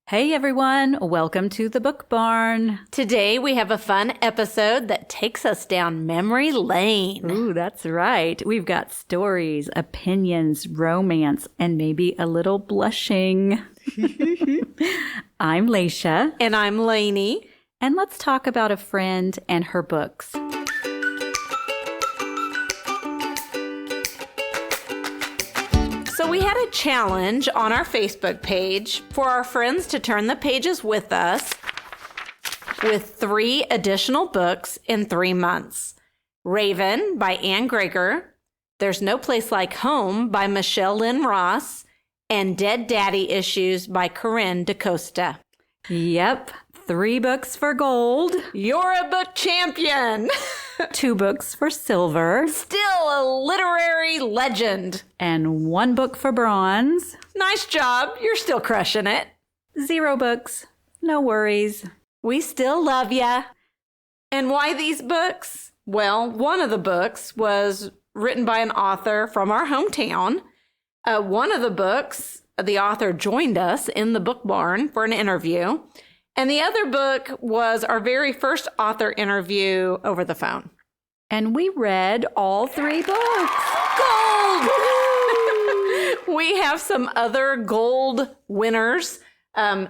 Hey everyone, welcome to the Book Barn. Today we have a fun episode that takes us down memory lane. Ooh, that's right. We've got stories, opinions, romance, and maybe a little blushing. I'm Leisha. And I'm Lainey. And let's talk about a friend and her books. So we had a challenge on our Facebook page for our friends to turn the pages with us with 3 additional books in 3 months. Raven by Anne Gregor, There's No Place Like Home by Michelle Lynn Ross, and Dead Daddy Issues by Corinne DaCosta. Yep, 3 books for gold. You're a book champion. 2 books for silver. Still a literary legend. And 1 book for bronze. Nice job. You're still crushing it. 0 books. No worries. We still love ya. And why these books? Well, one of the books was written by an author from our hometown. One of the books, the author joined us in the Book Barn for an interview. And the other book was our very first author interview over the phone. And we read all 3 books. Gold! We have some other gold winners. Amy.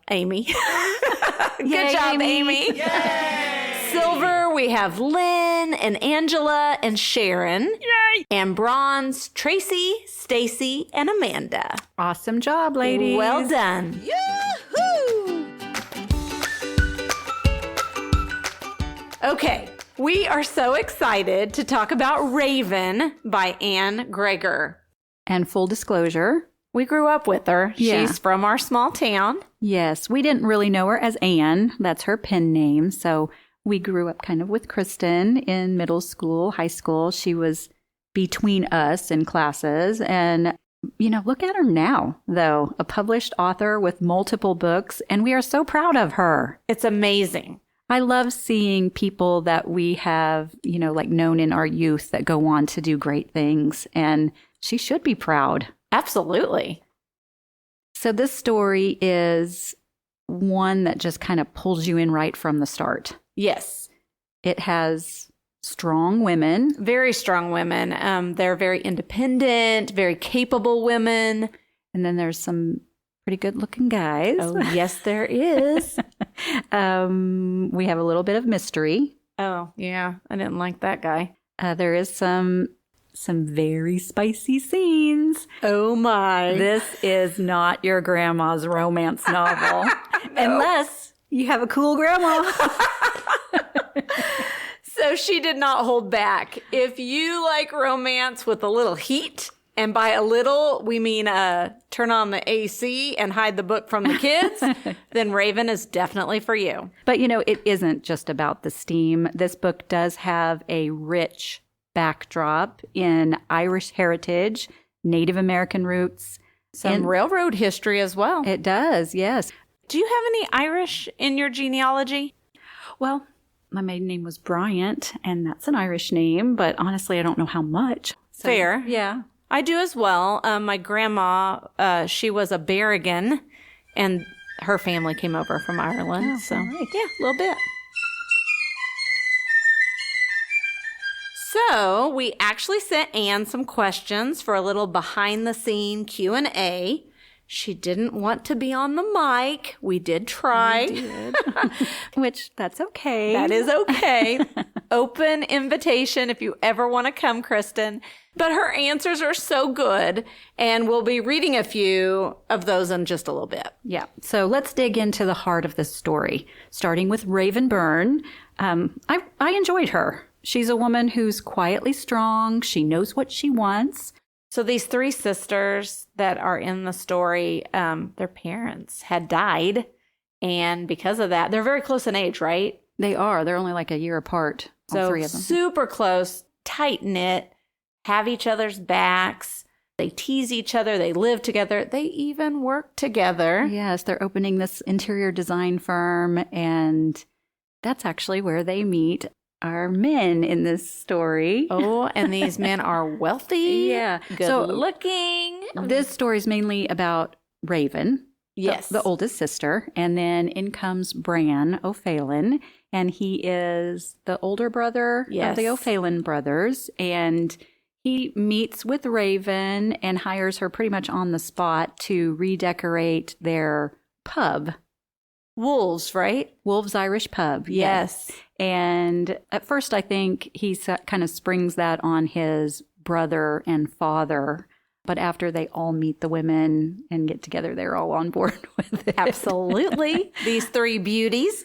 Good Yay, job, Amy. Yay! Silver, we have Lynn and Angela and Sharon. Yay! And bronze, Tracy, Stacy, and Amanda. Awesome job, ladies. Well done. Yoo-hoo! Okay, we are so excited to talk about Raven by Anne Gregor. And full disclosure, We grew up with her. Yeah. She's from our small town. yes, we didn't really know her as Anne. That's her pen name. So we grew up kind of with Kristen in middle school, high school. She was between us in classes. And, look at her now, though, a published author with multiple books. And we are so proud of her. It's amazing. I love seeing people that we have, known in our youth that go on to do great things. And she should be proud. Absolutely. So this story is one that just kind of pulls you in right from the start. Yes. It has strong women. Very strong women. They're very independent, very capable women. And then there's some pretty good looking guys. Oh, yes, there is. We have a little bit of mystery. Oh, yeah. I didn't like that guy. There is some very spicy scenes. Oh, my. This is not your grandma's romance novel. Unless you have a cool grandma. So she did not hold back. If you like romance with a little heat, and by a little, we mean turn on the AC and hide the book from the kids, then Raven is definitely for you. But, it isn't just about the steam. This book does have a rich backdrop in Irish heritage, Native American roots. Some railroad history as well. It does, yes. Do you have any Irish in your genealogy? Well, my maiden name was Bryant, and that's an Irish name, but honestly, I don't know how much. So, Fair. Yeah. I do as well. My grandma, she was a Berrigan, and her family came over from Ireland. Oh, so, right. yeah, a little bit. So we actually sent Anne some questions for a little behind-the-scene Q&A. She didn't want to be on the mic. We did try. We did. Which, that's okay. That is okay. Open invitation if you ever want to come, Kristen. But her answers are so good, and we'll be reading a few of those in just a little bit. Yeah. So let's dig into the heart of this story, starting with Raven Byrne. I enjoyed her. She's a woman who's quietly strong. She knows what she wants. So these 3 sisters that are in the story, their parents had died. And because of that, they're very close in age, right? They are. They're only like a year apart, all So 3 of them. super close, tight-knit, have each other's backs. They tease each other. They live together. They even work together. Yes, they're opening this interior design firm, and that's actually where they meet our men in this story. Oh, and these men are wealthy, Yeah. good So looking. this story is mainly about Raven. Yes. the oldest sister. And then in comes Bran O'Phelan, and he is the older brother of the O'Phelan brothers. And he meets with Raven and hires her pretty much on the spot to redecorate their pub. Wolves, right? Wolves Irish Pub. Yes. And at first, I think he kind of springs that on his brother and father. But after they all meet the women and get together, they're all on board with it. Absolutely. These three beauties.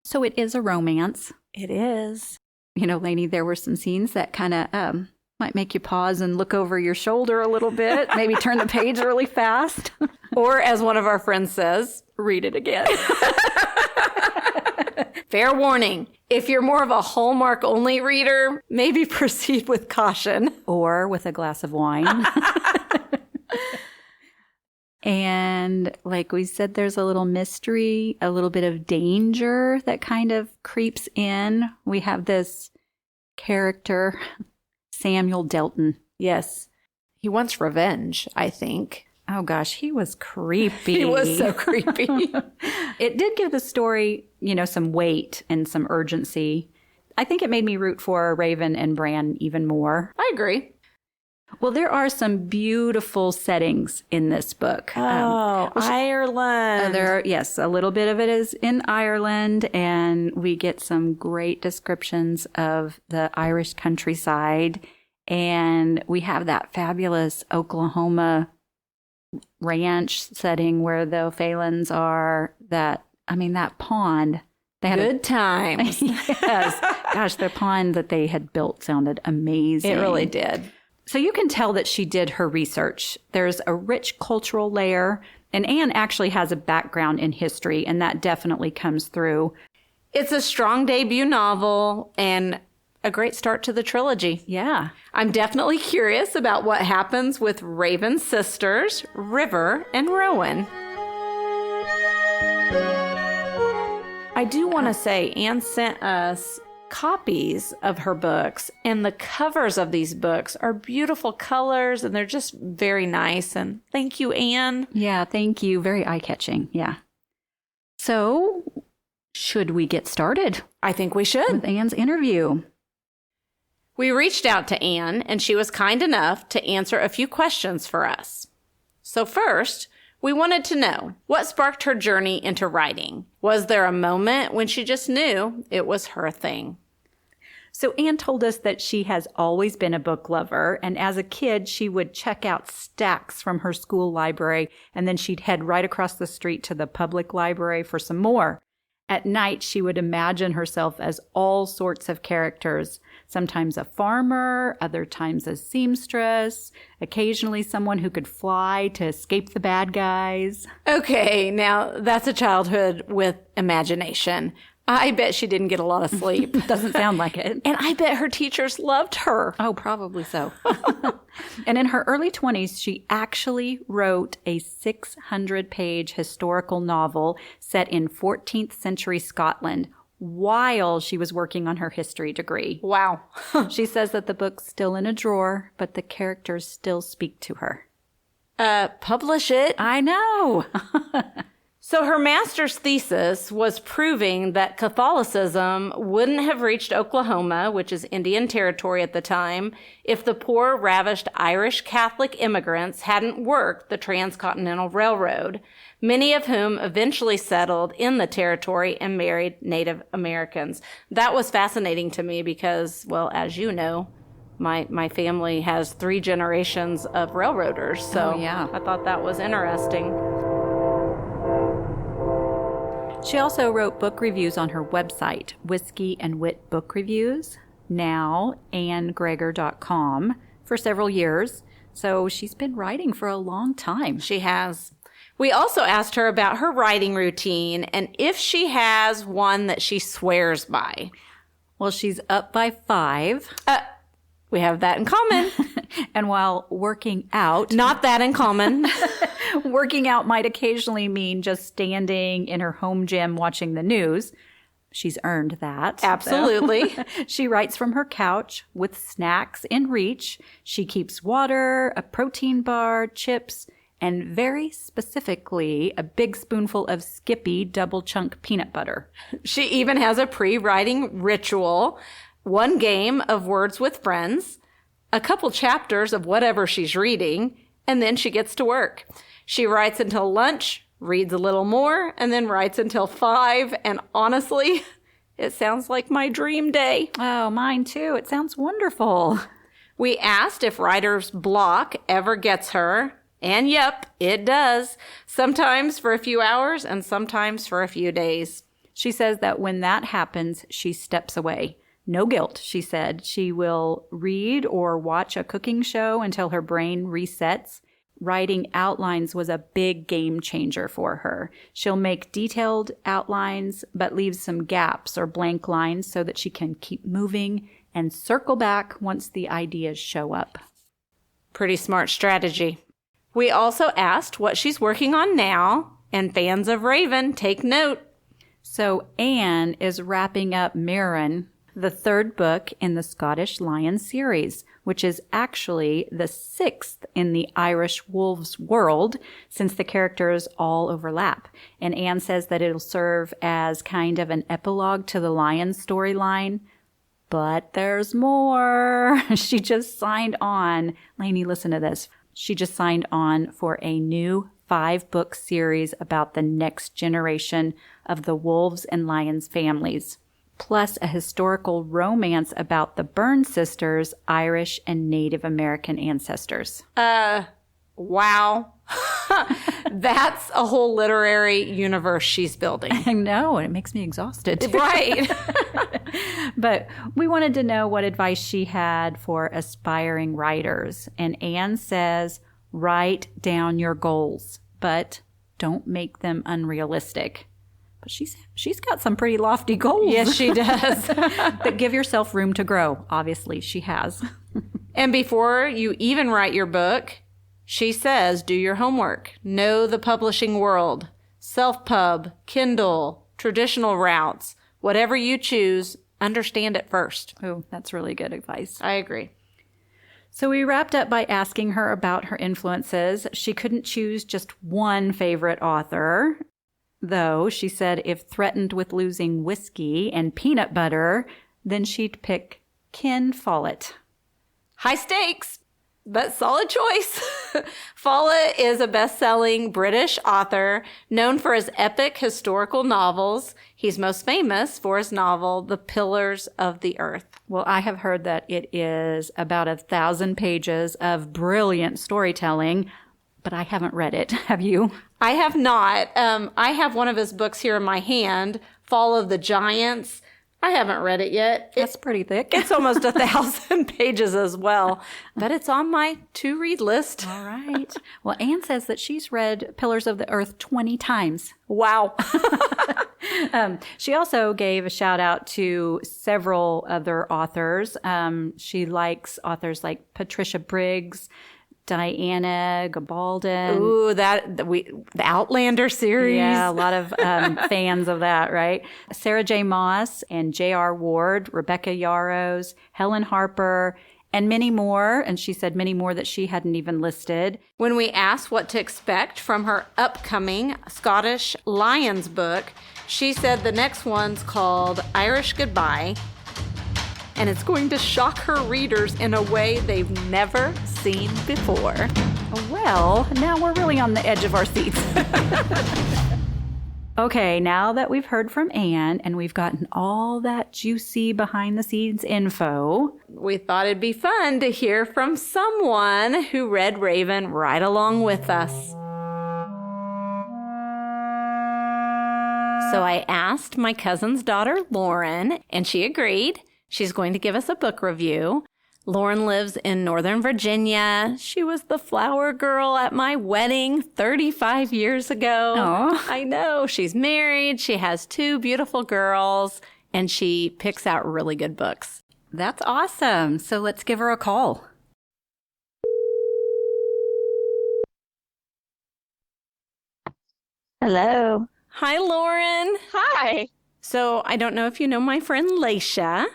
So it is a romance. It is. You know, Lainey, there were some scenes that kind of might make you pause and look over your shoulder a little bit, maybe turn the page really fast. Or as one of our friends says, read it again. Fair warning. If you're more of a Hallmark-only reader, maybe proceed with caution. Or with a glass of wine. And like we said, there's a little mystery, a little bit of danger that kind of creeps in. We have this character, Samuel Delton. Yes. He wants revenge, I think. Oh, gosh, he was creepy. He was so creepy. It did give the story, you know, some weight and some urgency. I think it made me root for Raven and Bran even more. I agree. Well, there are some beautiful settings in this book. Ireland. Yes, a little bit of it is in Ireland, and we get some great descriptions of the Irish countryside. And we have that fabulous Oklahoma ranch setting where the O'Phelans are. That pond. They had Good times. Yes. Gosh, the pond that they had built sounded amazing. It really did. So you can tell that she did her research. There's a rich cultural layer, and Anne actually has a background in history, and that definitely comes through. It's a strong debut novel and a great start to the trilogy. Yeah. I'm definitely curious about what happens with Raven's sisters, River and Rowan. I do want to say Anne sent us copies of her books, and the covers of these books are beautiful colors, and they're just very nice. And thank you, Anne. Yeah, thank you. Very eye-catching. Yeah. So, should we get started? I think we should. With Anne's interview. We reached out to Anne, and she was kind enough to answer a few questions for us. So first, we wanted to know, what sparked her journey into writing? Was there a moment when she just knew it was her thing? So Anne told us that she has always been a book lover, and as a kid, she would check out stacks from her school library, and then she'd head right across the street to the public library for some more. At night, she would imagine herself as all sorts of characters, sometimes a farmer, other times a seamstress, occasionally someone who could fly to escape the bad guys. Okay, now that's a childhood with imagination. I bet she didn't get a lot of sleep. Doesn't sound like it. And I bet her teachers loved her. Oh, probably so. And in her early 20s, she actually wrote a 600-page historical novel set in 14th century Scotland while she was working on her history degree. Wow. She says that the book's still in a drawer, but the characters still speak to her. Publish it. I know. So her master's thesis was proving that Catholicism wouldn't have reached Oklahoma, which is Indian Territory at the time, if the poor, ravished Irish Catholic immigrants hadn't worked the Transcontinental Railroad, many of whom eventually settled in the territory and married Native Americans. That was fascinating to me because, well, as you know, my family has 3 generations of railroaders, so yeah. I thought that was interesting. She also wrote book reviews on her website, Whiskey and Wit Book Reviews, now annegregor.com, for several years. So she's been writing for a long time. She has. We also asked her about her writing routine and if she has one that she swears by. Well, she's up by 5. We have that in common. And while working out... Not that in common. Working out might occasionally mean just standing in her home gym watching the news. She's earned that. Absolutely. So. She writes from her couch with snacks in reach. She keeps water, a protein bar, chips, and very specifically a big spoonful of Skippy double chunk peanut butter. She even has a pre-writing ritual, one game of Words with Friends, a couple chapters of whatever she's reading, and then she gets to work. She writes until lunch, reads a little more, and then writes until 5. And honestly, it sounds like my dream day. Oh, mine too. It sounds wonderful. We asked if writer's block ever gets her, and yep, it does. Sometimes for a few hours and sometimes for a few days. She says that when that happens, she steps away. No guilt, she said. She will read or watch a cooking show until her brain resets. Writing outlines was a big game changer for her. She'll make detailed outlines, but leaves some gaps or blank lines so that she can keep moving and circle back once the ideas show up. Pretty smart strategy. We also asked what she's working on now, and fans of Raven, take note. So Anne is wrapping up Mirren, the 3rd book in the Scottish Lion series, which is actually the 6th in the Irish Wolves world, since the characters all overlap. And Anne says that it'll serve as kind of an epilogue to the Lion storyline. But there's more. She just signed on. Lainey, listen to this. She just signed on for a new 5-book series about the next generation of the Wolves and Lions families, plus a historical romance about the Byrne sisters' Irish and Native American ancestors. Wow. That's a whole literary universe she's building. I know, and it makes me exhausted too. Right. But we wanted to know what advice she had for aspiring writers. And Anne says, write down your goals, but don't make them unrealistic. But she's got some pretty lofty goals. Yes, she does. But give yourself room to grow. Obviously, she has. And before you even write your book, she says, do your homework. Know the publishing world. Self-pub, Kindle, traditional routes. Whatever you choose, understand it first. Oh, that's really good advice. I agree. So we wrapped up by asking her about her influences. She couldn't choose just one favorite author, though she said if threatened with losing whiskey and peanut butter, then she'd pick Ken Follett. High stakes, but solid choice. Follett is a best-selling British author known for his epic historical novels. He's most famous for his novel, The Pillars of the Earth. Well, I have heard that it is about 1,000 pages of brilliant storytelling, but I haven't read it. Have you? I have not. I have one of his books here in my hand, Fall of the Giants. I haven't read it yet. That's pretty thick. It's almost 1,000 pages as well, but it's on my to-read list. All right. Well, Anne says that she's read Pillars of the Earth 20 times. Wow. She also gave a shout out to several other authors. She likes authors like Patricia Briggs, Diana Gabaldon. Ooh, the Outlander series. Yeah, a lot of fans of that, right? Sarah J. Maas and J.R. Ward, Rebecca Yarros, Helen Harper, and many more. And she said many more that she hadn't even listed. When we asked what to expect from her upcoming Scottish Lions book, she said the next one's called Irish Goodbye, and it's going to shock her readers in a way they've never seen before. Well, now we're really on the edge of our seats. Okay, now that we've heard from Anne and we've gotten all that juicy behind-the-scenes info, we thought it'd be fun to hear from someone who read Raven right along with us. So I asked my cousin's daughter, Lauren, and she agreed. She's going to give us a book review. Lauren lives in Northern Virginia. She was the flower girl at my wedding 35 years ago. Aww. I know. She's married. She has 2 beautiful girls, and she picks out really good books. that's awesome. So let's give her a call. Hello. Hi, Lauren. Hi. So I don't know if you know my friend Laisha.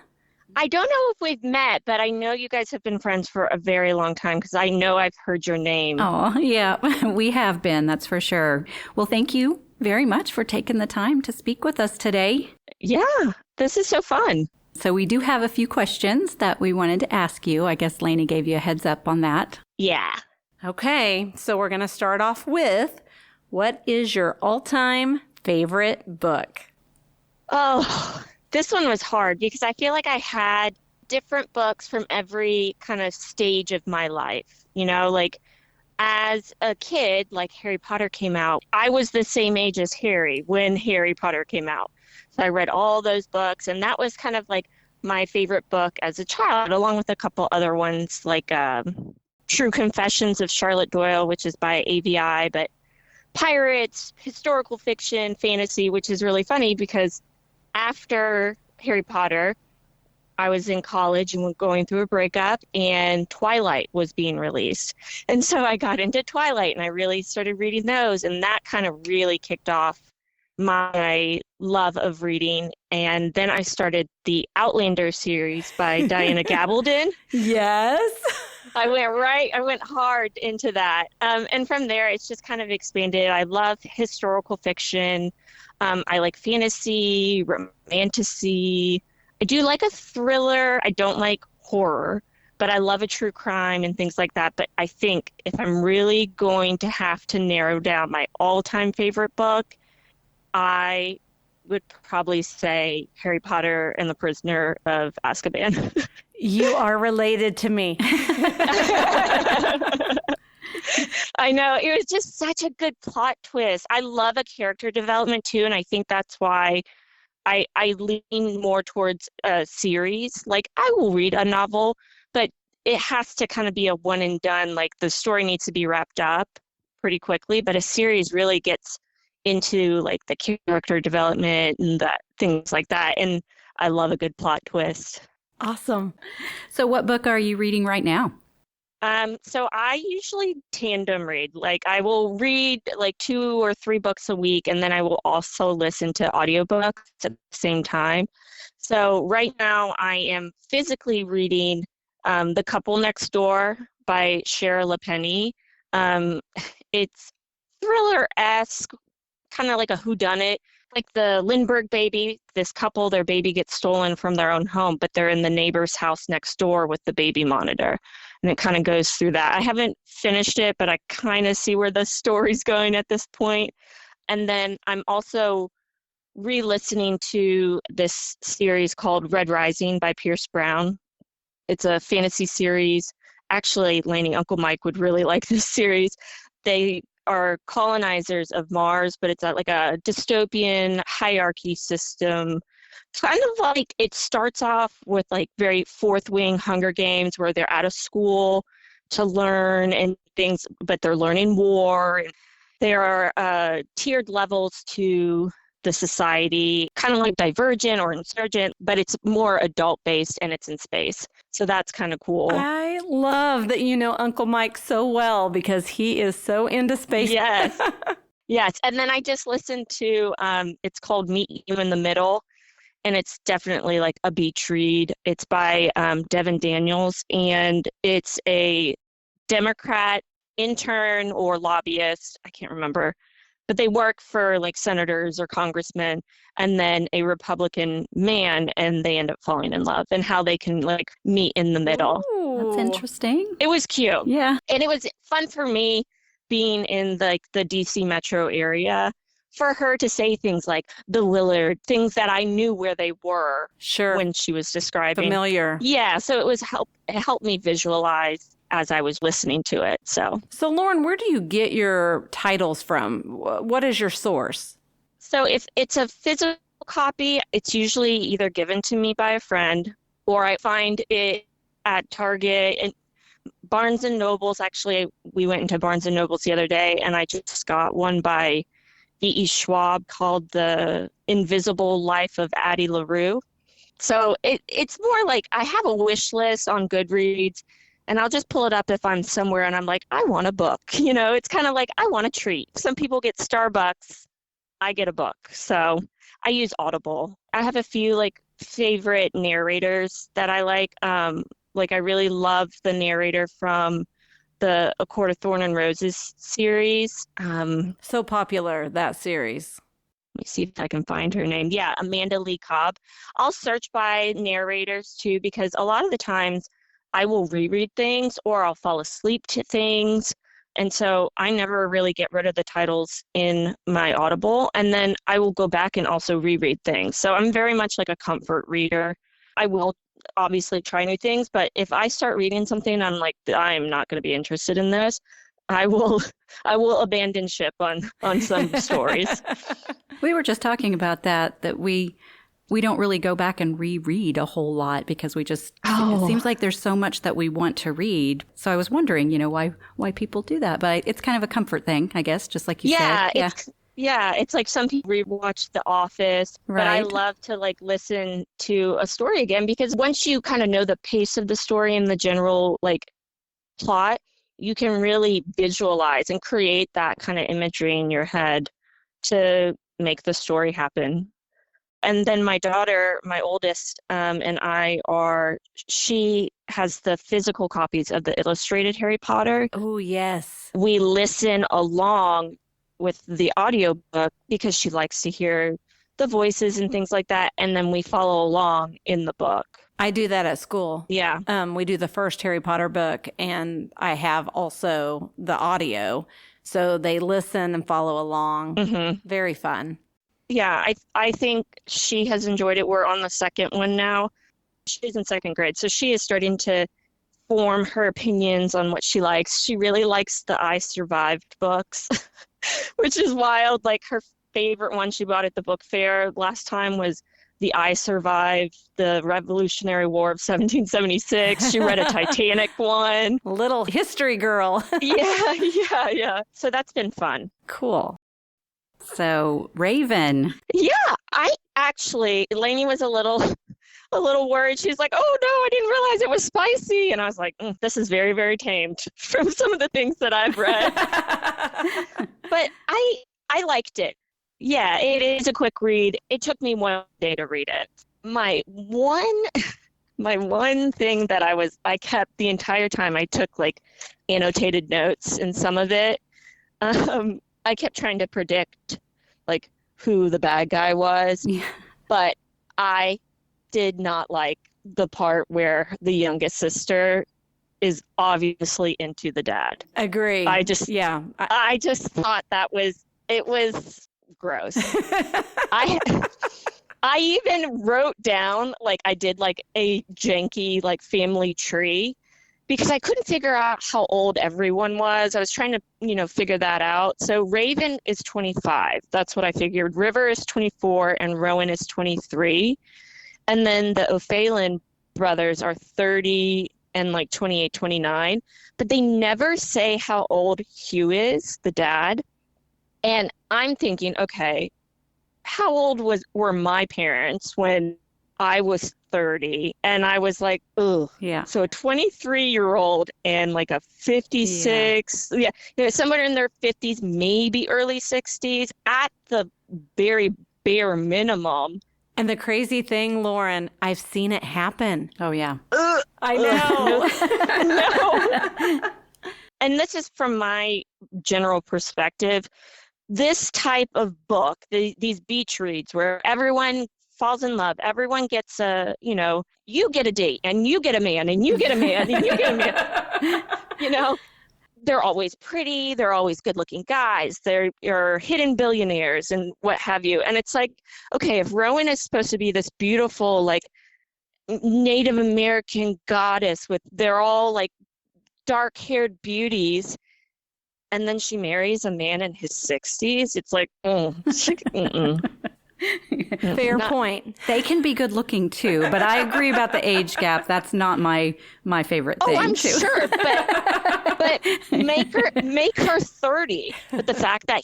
I don't know if we've met, but I know you guys have been friends for a very long time because I know I've heard your name. Oh, yeah, we have been, that's for sure. Well, thank you very much for taking the time to speak with us today. Yeah, this is so fun. So we do have a few questions that we wanted to ask you. I guess Lainey gave you a heads up on that. Yeah. Okay, so we're going to start off with, what is your all-time favorite book? Oh, this one was hard because I feel like I had different books from every kind of stage of my life. You know, like as a kid, like Harry Potter came out, I was the same age as Harry when Harry Potter came out. So I read all those books, and that was kind of like my favorite book as a child, along with a couple other ones like True Confessions of Charlotte Doyle, which is by AVI, but pirates, historical fiction, fantasy, which is really funny because after Harry Potter, I was in college and going through a breakup, and Twilight was being released. And so I got into Twilight and I really started reading those, and that kind of really kicked off my love of reading. And then I started the Outlander series by Diana Gabaldon. Yes. I went hard into that. And from there, it's just kind of expanded. I love historical fiction. I like fantasy, romantasy. I do like a thriller. I don't like horror, but I love a true crime and things like that. But I think if I'm really going to have to narrow down my all-time favorite book, I would probably say Harry Potter and the Prisoner of Azkaban. You are related to me. I know. It was just such a good plot twist. I love a character development too, and I think that's why I lean more towards a series. Like, I will read a novel, but it has to kind of be a one and done. Like, the story needs to be wrapped up pretty quickly, but a series really gets into like the character development and that things like that. And I love a good plot twist. Awesome. So what book are you reading right now? So I usually tandem read. Like, I will read like 2 or 3 books a week, and then I will also listen to audiobooks at the same time. So right now I am physically reading The Couple Next Door by Shara LaPenny. It's thriller-esque, kind of like a whodunit. Like the Lindbergh baby, this couple, their baby gets stolen from their own home, but they're in the neighbor's house next door with the baby monitor. And it kind of goes through that. I haven't finished it, but I kind of see where the story's going at this point. And then I'm also re-listening to this series called Red Rising by Pierce Brown. It's a fantasy series. Actually, Lainey, Uncle Mike would really like this series. They are colonizers of Mars, but it's like a dystopian hierarchy system. Kind of like it starts off with like very Fourth Wing Hunger Games, where they're out of school to learn and things, but they're learning war. There are tiered levels to the society, kind of like Divergent or Insurgent, but it's more adult based and it's in space. So that's kind of cool. I love that you know Uncle Mike so well because he is so into space. Yes. Yes. And then I just listened to, it's called Meet You in the Middle, and it's definitely like a beach read. It's by Devin Daniels, and it's a Democrat intern or lobbyist. I can't remember. But they work for like senators or congressmen, and then a Republican man, and they end up falling in love, and how they can like meet in the middle. Ooh. That's interesting. It was cute. Yeah. And it was fun for me being in the DC metro area for her to say things like the Willard, things that I knew where they were Sure. when she was describing. Familiar. Yeah, so it helped me visualize as I was listening to it. So Lauren, where do you get your titles from? What is your source? So if it's a physical copy, it's usually either given to me by a friend, or I find it at Target and Barnes and Nobles. Actually, we went into Barnes and Nobles the other day, and I just got one by E.E. Schwab called The Invisible Life of Addie LaRue. So it's more like I have a wish list on Goodreads, and I'll just pull it up if I'm somewhere and I'm like, I want a book. You know, it's kind of like I want a treat. Some people get Starbucks. I get a book. So I use Audible. I have a few like favorite narrators that I like. Like I really love the narrator from the A Court of Thorn and Roses series. So popular, that series. Let me see if I can find her name. Yeah, Amanda Lee Cobb. I'll search by narrators too, because a lot of the times I will reread things or I'll fall asleep to things. And so I never really get rid of the titles in my Audible. And then I will go back and also reread things. So I'm very much like a comfort reader. I will obviously try new things, but if I start reading something and I'm like, I'm not going to be interested in this, I will abandon ship on some stories. We were just talking about that we don't really go back and reread a whole lot because it seems like there's so much that we want to read. So I was wondering, why people do that. But it's kind of a comfort thing, I guess, just like you said. It's like some people rewatch The Office, right. But I love to like listen to a story again because once you kind of know the pace of the story and the general like plot, you can really visualize and create that kind of imagery in your head to make the story happen. And then my daughter, my oldest, she has the physical copies of the illustrated Harry Potter. Oh, yes. We listen along with the audiobook because she likes to hear the voices and things like that. And then we follow along in the book. I do that at school. Yeah. We do the first Harry Potter book, and I have also the audio. So they listen and follow along. Mm-hmm. Very fun. Yeah, I think she has enjoyed it. We're on the second one now. She's in second grade, so she is starting to form her opinions on what she likes. She really likes the I Survived books, which is wild. Like her favorite one she bought at the book fair last time was The I Survived the Revolutionary War of 1776. She read a Titanic one. Little history girl. Yeah. So that's been fun. Cool. So, Raven. Yeah, I actually, Lainey was a little worried. She's like, oh no, I didn't realize it was spicy. And I was like, this is very, very tamed from some of the things that I've read. But I liked it. Yeah, it is a quick read. It took me one day to read it. My one thing that I kept the entire time, I took like annotated notes in some of it. I kept trying to predict like who the bad guy was, but I did not like the part where the youngest sister is obviously into the dad. Agree. I just thought it was gross. I even wrote down like I did like a janky like family tree because I couldn't figure out how old everyone was. I was trying to, figure that out. So Raven is 25. That's what I figured. River is 24 and Rowan is 23. And then the O'Phelan brothers are 30 and like 28, 29. But they never say how old Hugh is, the dad. And I'm thinking, okay, how old were my parents when I was 30? And I was like, ugh. Yeah. So a 23-year-old and like a 56, somewhere in their 50s, maybe early 60s at the very bare minimum. And the crazy thing, Lauren, I've seen it happen. Oh, yeah. I know. No. And this is from my general perspective. This type of book, these beach reads where everyone falls in love, everyone gets you get a date and you get a man and you get a man and you get a man. They're always pretty, they're always good-looking guys, they're hidden billionaires and what have you. And it's like, okay, if Rowan is supposed to be this beautiful, like, Native American goddess they're all like dark-haired beauties, and then she marries a man in his 60s, it's like, Fair point. They can be good looking too, but I agree about the age gap. That's not my favorite thing. Oh, I'm too. sure, but make her 30. But the fact that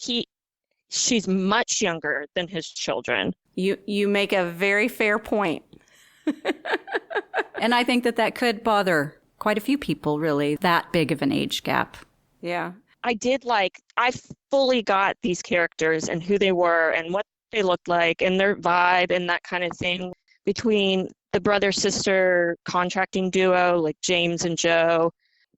she's much younger than his children. You make a very fair point. And I think that could bother quite a few people, really, that big of an age gap. Yeah. I fully got these characters and who they were and what they looked like and their vibe and that kind of thing. between the brother-sister contracting duo, like James and Joe.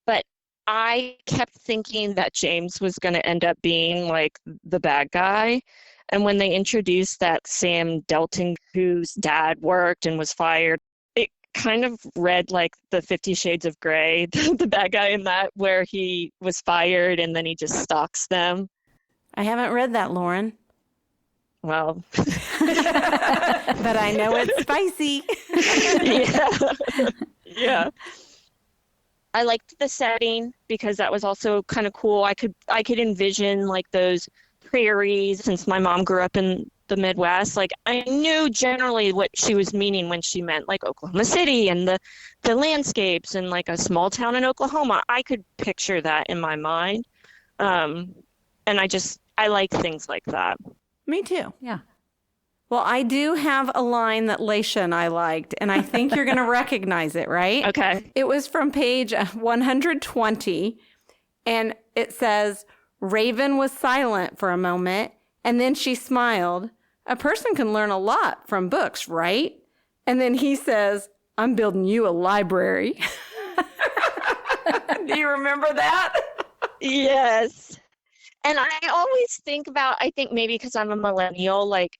But I kept thinking that James was going to end up being like the bad guy. And when they introduced that Sam Delton, whose dad worked and was fired, it kind of read like the 50 Shades of Grey, the bad guy in that, where he was fired and then he just stalks them. I haven't read that, Lauren. Well, but I know it's spicy. Yeah. Yeah. I liked the setting because that was also kind of cool. I could envision like those prairies, since my mom grew up in the Midwest. Like I knew generally what she was meaning when she meant like Oklahoma City and the landscapes and like a small town in Oklahoma. I could picture that in my mind. And I like things like that. Me too. Yeah. Well, I do have a line that Leisha and I liked, and I think you're going to recognize it, right? Okay. It was from page 120, and it says, Raven was silent for a moment, and then she smiled. A person can learn a lot from books, right? And then he says, I'm building you a library. Do you remember that? Yes. And I always think about, I think maybe because I'm a millennial, like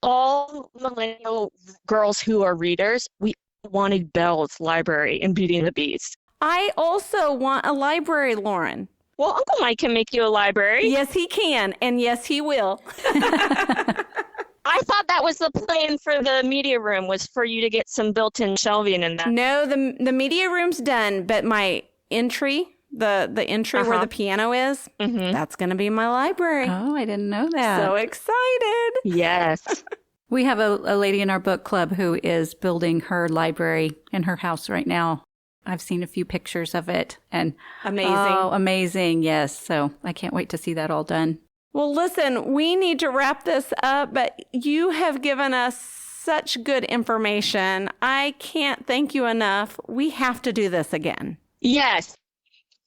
all millennial girls who are readers, we wanted Belle's library in Beauty and the Beast. I also want a library, Lauren. Well, Uncle Mike can make you a library. Yes, he can. And yes, he will. I thought that was the plan for the media room, was for you to get some built-in shelving in that. No, the media room's done, but my entry, the entry where the piano is, that's going to be my library. Oh, I didn't know that. So excited. Yes. We have a lady in our book club who is building her library in her house right now. I've seen a few pictures of it, and Amazing. Oh, amazing. Yes. So I can't wait to see that all done. Well, listen, we need to wrap this up, but you have given us such good information. I can't thank you enough. We have to do this again. Yes.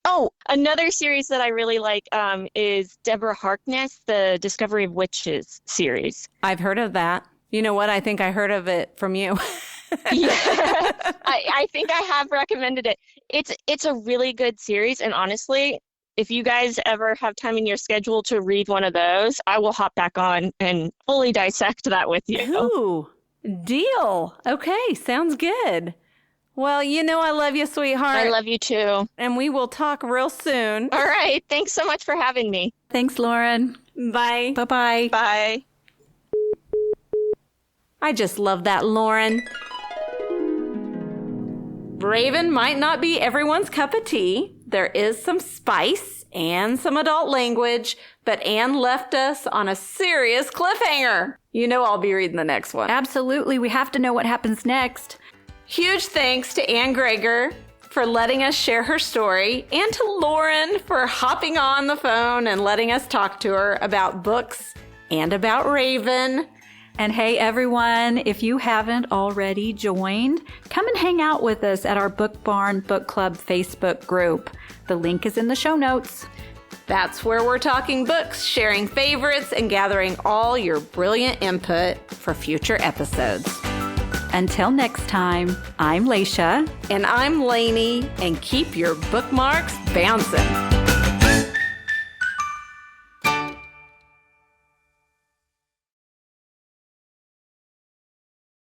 Oh, another series that I really like is Deborah Harkness, the Discovery of Witches series. I've heard of that. You know what? I think I heard of it from you. Yeah, I think I have recommended it. It's a really good series, and honestly, if you guys ever have time in your schedule to read one of those, I will hop back on and fully dissect that with you. Ooh, deal. Okay, sounds good. Well, you know I love you, sweetheart. I love you too. And we will talk real soon. All right, thanks so much for having me. Thanks, Lauren. Bye. Bye-bye. Bye. I just love that, Lauren. Raven might not be everyone's cup of tea. There is some spice and some adult language, but Anne left us on a serious cliffhanger. You know I'll be reading the next one. Absolutely. We have to know what happens next. Huge thanks to Anne Gregor for letting us share her story, and to Lauren for hopping on the phone and letting us talk to her about books and about Raven. And hey, everyone, if you haven't already joined, come and hang out with us at our Book Barn Book Club Facebook group. The link is in the show notes. That's where we're talking books, sharing favorites, and gathering all your brilliant input for future episodes. Until next time, I'm Leisha. And I'm Lainey, and keep your bookmarks bouncing.